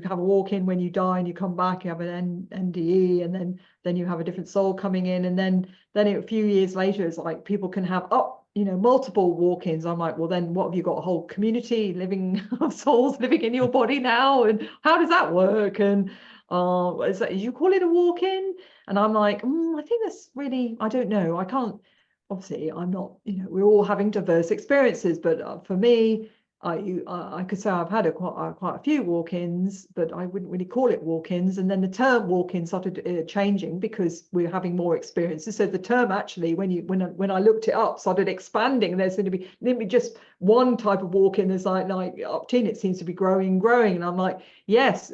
have a walk-in when you die, and you come back, you have an NDE, and then you have a different soul coming in, and then a few years later, it's like people can have multiple walk-ins. I'm like, well, then what have you got? A whole community living of souls living in your body now, and how does that work? And you call it a walk-in? And I'm like, I think that's really, I don't know. I can't, obviously I'm not, we're all having diverse experiences, but for me, I could say I've had quite a few walk-ins, but I wouldn't really call it walk-ins. And then the term walk-in started changing because we're having more experiences. So the term actually, when I looked it up, started expanding. There's going to be just one type of walk-in. There's like up to, it seems to be growing, and I'm like, yes,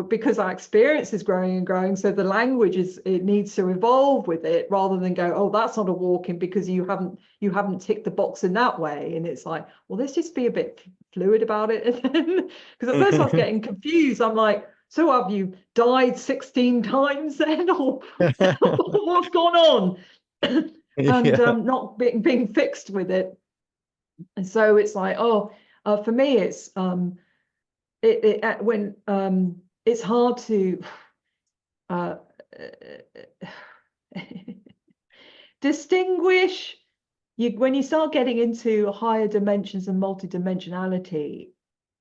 because our experience is growing and growing, so the language it needs to evolve with it, rather than go, oh, that's not a walk-in because you haven't ticked the box in that way. And it's like, well, let's just be a bit fluid about it. And then, because at first I was getting confused, I'm like, so have you died 16 times then, or what's gone on? And not being fixed with it. And so it's like, for me, it's when it's hard to distinguish when you start getting into higher dimensions and multidimensionality.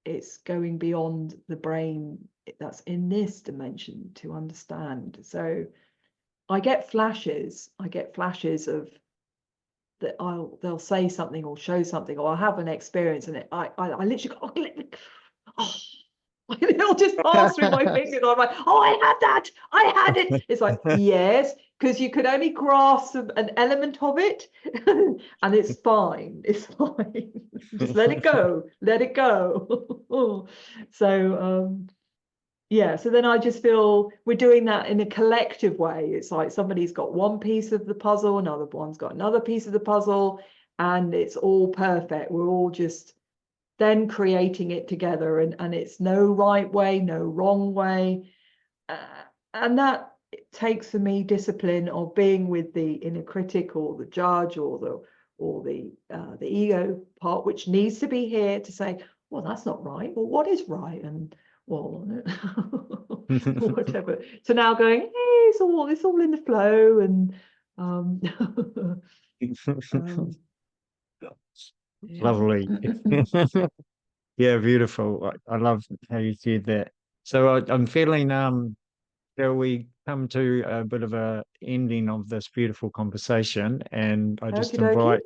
it's going beyond the brain that's in this dimension to understand. So I get flashes of that they'll say something or show something, or I'll have an experience, and I literally go, oh, it'll just pass through my fingers. I'm like, oh, I had that, I had it. It's like, yes, because you could only grasp an element of it, and it's fine. It's fine. Just let it go. Let it go. So yeah, so then I just feel we're doing that in a collective way. It's like somebody's got one piece of the puzzle, another one's got another piece of the puzzle, and it's all perfect. We're all just then creating it together, and it's no right way, no wrong way. And that takes for me discipline of being with the inner critic or the judge or the ego part, which needs to be here to say, well, that's not right. Well, what is right? And well, whatever. So now going, hey, it's all in the flow, and um, yeah. Lovely. Yeah, beautiful. I love how you said that. So I'm feeling, shall we come to a bit of a ending of this beautiful conversation? And I just Okie dokie. invite,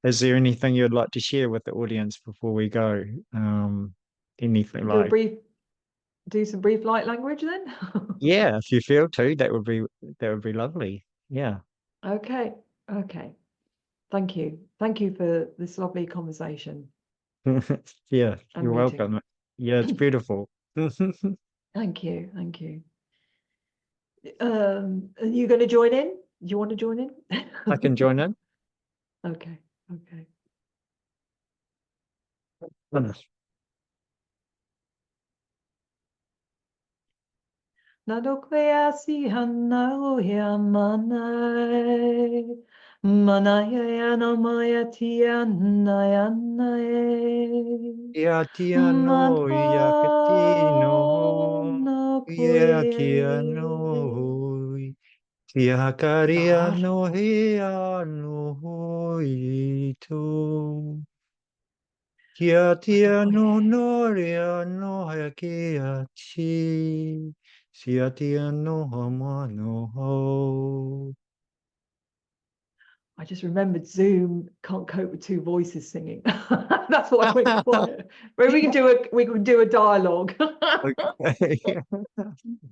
is there anything you'd like to share with the audience before we go? Anything like, Do some brief light language then. yeah, if you feel to, that would be lovely. Yeah. Okay. Okay. Thank you. Thank you for this lovely conversation Yeah, and you're reading. welcome. Yeah, it's beautiful. Thank you. Thank you. Are you going to join in? Do you want to join in? I can join in. Okay. Okay. Nadokwea si hanao ya manai. Manaya ya no maya tia nae. Ia tia no, ia ka Mano tino, no ia kia koe. no, kia hakaria Zahara. no he ano i tō. Kia Ado tia koe. no no rea no hea kia ti, sia tia no hama no ho. I just remembered Zoom can't cope with two voices singing. That's why I went quiet. Maybe we can do a dialogue. Okay.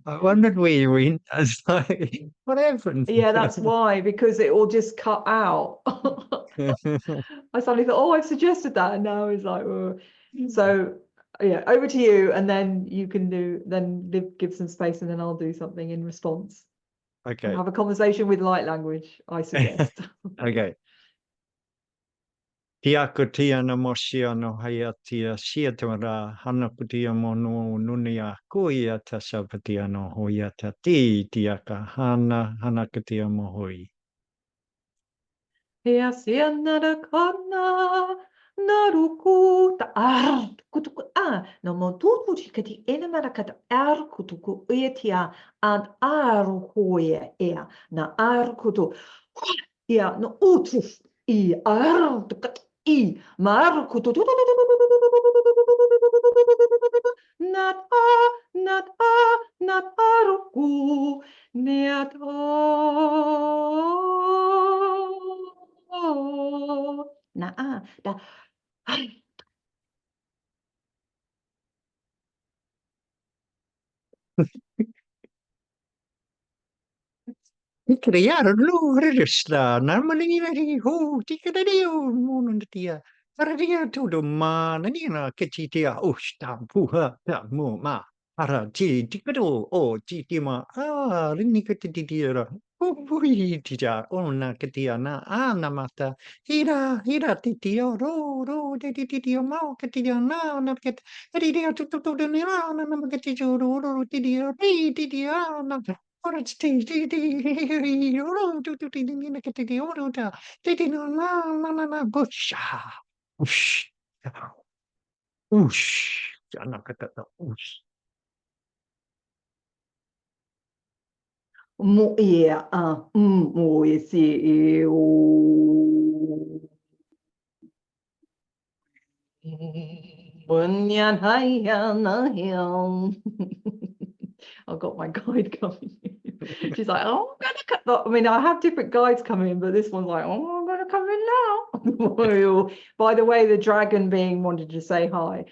I wondered where you went. I was like, what happened? Yeah, that's why, because it will just cut out. I suddenly thought, oh, I've suggested that, and now it's like, so yeah, over to you, and then you can give some space, and then I'll do something in response and Okay. have a conversation with light language, I suggest. Okay. Tia ko tia na mo sia no haia tia sia te rā, hana ko tia mo no nuni a koia ta sapatia no hoia ta tia ka hana ko tia mo hoi. Hea sianara kana naruku ta ar kutuku a no mo tutu kati ena mara kata ar kutuku etia and ar hoia ea na ar kutu ia no utu I ar I mar kutu nat a nat aruku neat na da Creare l'uresta, narmalini ho, ticadadio, monondia. Aradia todo ma, nanina, ketitia, osta, puha, ta, mo, ma. Ara, ticado, o, titima, rini ketitira. Oh, pui, tia, ona, ketia, na, namata. Hira, titio, de titio, ma, ketia, na, ket, ridia, tutto, nera, na, ketitio, tidia, tidia, na. Ora ti oro tu ti ni na kete oro ta ti na busha ush ush jana kata ta ush mo ia a mo isi o I've got my guide coming in. She's like, oh, I'm gonna cut. I mean, I have different guides coming in, but this one's like, oh, I'm gonna come in now. By the way, the dragon being wanted to say hi.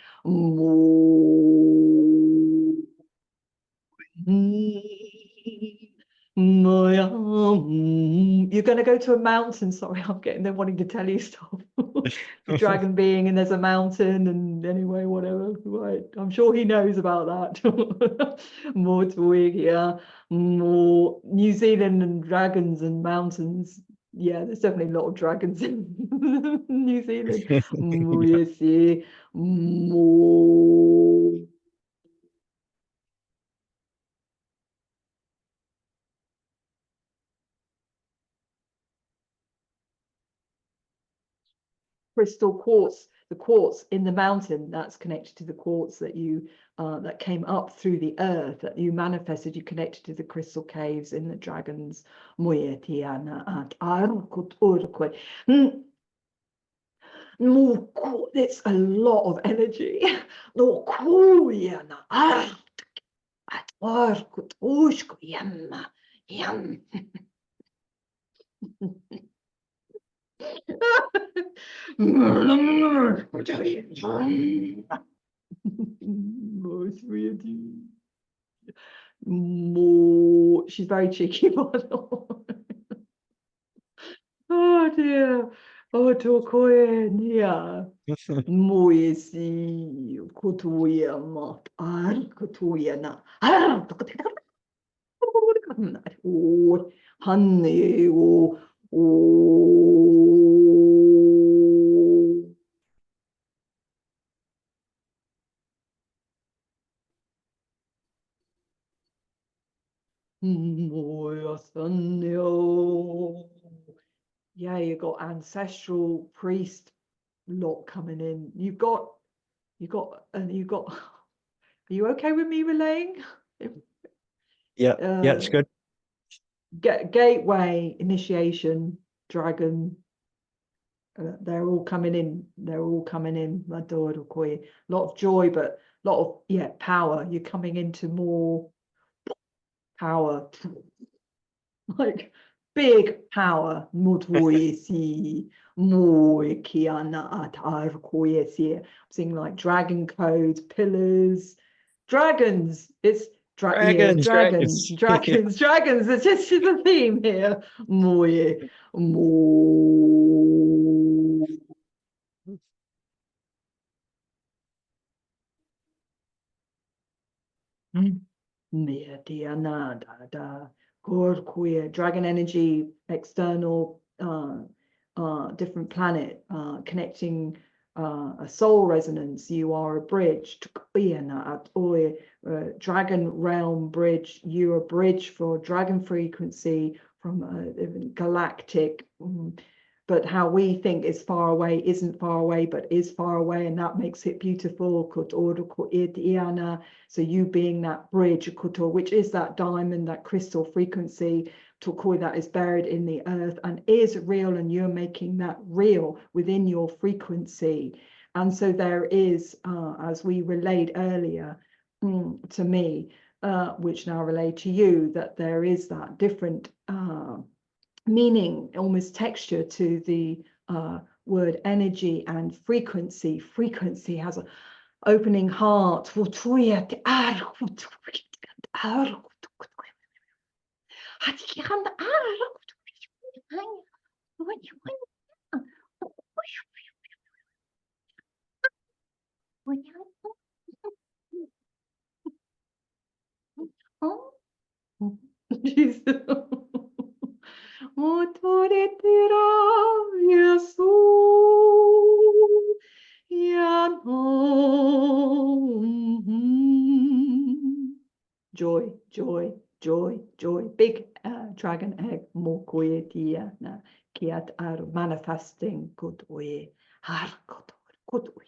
You're going to go to a mountain. Sorry, I'm getting there wanting to tell you stuff. The dragon being, and there's a mountain, and anyway, whatever. Right, I'm sure he knows about that. More twig, yeah. More New Zealand and dragons and mountains. Yeah, there's definitely a lot of dragons in New Zealand. Yes, yeah. More. Crystal quartz, the quartz in the mountain that's connected to the quartz that you that came up through the earth that you manifested. You connected to the crystal caves in the dragons. It's a lot of energy. She's very cheeky, by the way. Oh dear. Oh, Tokoe, yeah. Moesi, Kotoya, Mat, Ar, Kotoya, na. Oh, honey, oh, oh. Yeah, you got ancestral priest lot coming in. Are you okay with me relaying? Yeah, it's good. Gateway, initiation, dragon. They're all coming in. They're all coming in. A lot of joy, but a lot of power. You're coming into more power, like big power. I'm seeing like dragon codes, pillars, dragons. It's Dragons, dragons, dragons. dragons, dragons. It's just the theme here. More. Dragon energy, external, different planet, connecting a soul resonance. You are a bridge. Dragon realm bridge. You're a bridge for dragon frequency from a galactic. But how we think is far away isn't far away, but is far away, and that makes it beautiful. So you being that bridge, which is that diamond, that crystal frequency, that is buried in the earth and is real, and you're making that real within your frequency. And so there is, as we relayed earlier to me, which now relay to you, that there is that different meaning, almost texture to the word energy and frequency. Frequency has an opening heart. She's joy, joy, joy, joy. Big dragon egg. Kiat are manifesting good way. Har good way.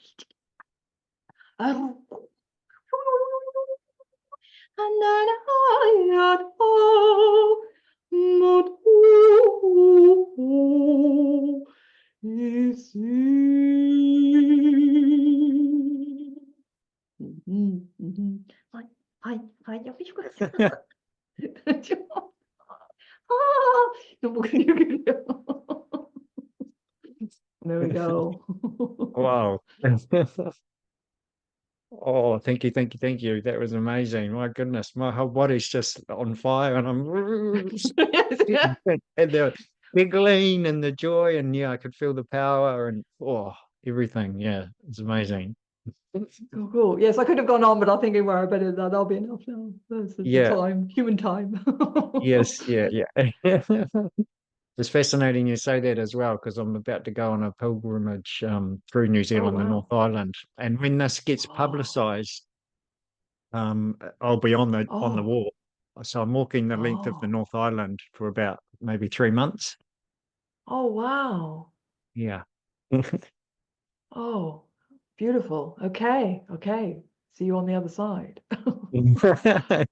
はい、はい、よいしょ。ああ、僕に受けるよ。There we go. Wow. Oh, thank you, thank you, thank you. That was amazing. My goodness, my whole body's just on fire, and I'm Yes, yeah. and the giggling and the joy, and yeah, I could feel the power and oh, everything. Yeah, it's amazing. Cool, cool. Yes, I could have gone on, but I'm thinking, well, I better that'll be enough now. That's the Yeah, time, human time. yes, yeah, yeah. It's fascinating you say that as well, because I'm about to go on a pilgrimage through New Oh Zealand, the North wow. Island, and when this gets Oh, publicised, I'll be on the oh, walk. So I'm walking the length of the oh, North Island for about maybe 3 months. oh wow. Yeah. Oh, beautiful. Okay, okay. See you on the other side.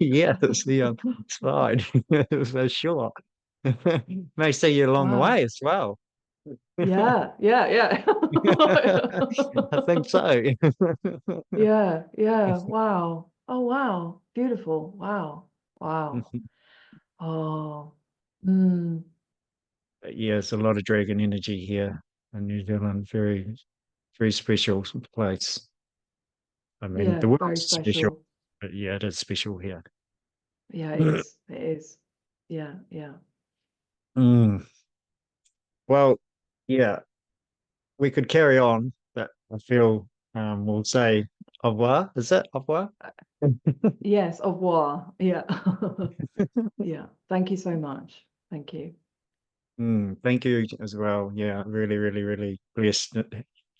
Yeah, that's the slide for sure. May see you along the Wow. way as well. Yeah, yeah, yeah. I think so. Yeah, yeah. Wow. Oh, wow. Beautiful. Wow. Wow. Oh. Mm. Yeah, it's a lot of dragon energy here in New Zealand. Very, very special place. I mean, Yeah, the world's very special, special. but yeah, it is special here. Yeah, it is. It is. Yeah, yeah. Mm. Well, yeah, we could carry on, but I feel we'll say au revoir. Is it au revoir? Yes, au revoir. Yeah. Yeah. Thank you so much. Thank you. Thank you as well. Yeah, really, really, really blessed.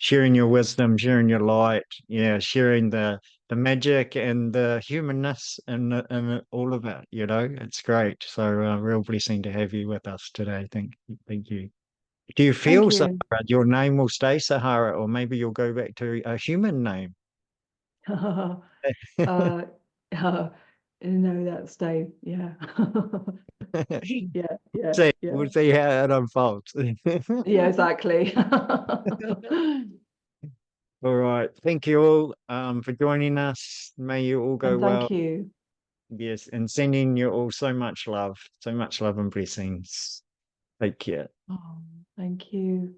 Sharing your wisdom, sharing your light, yeah, sharing the magic and the humanness and all of it. You know, it's great. So, real blessing to have you with us today. Thank you. Do you Thank feel, Sahara, you. your name will stay Sahara, or maybe you'll go back to a human name? uh, uh, no, that's Dave. Yeah. Yeah, yeah, See, yeah. we'll see how it unfolds. Yeah, exactly. All right. Thank you all for joining us. May you all go And well. thank you. Yes, and sending you all so much love and blessings. Take care. Oh, thank you.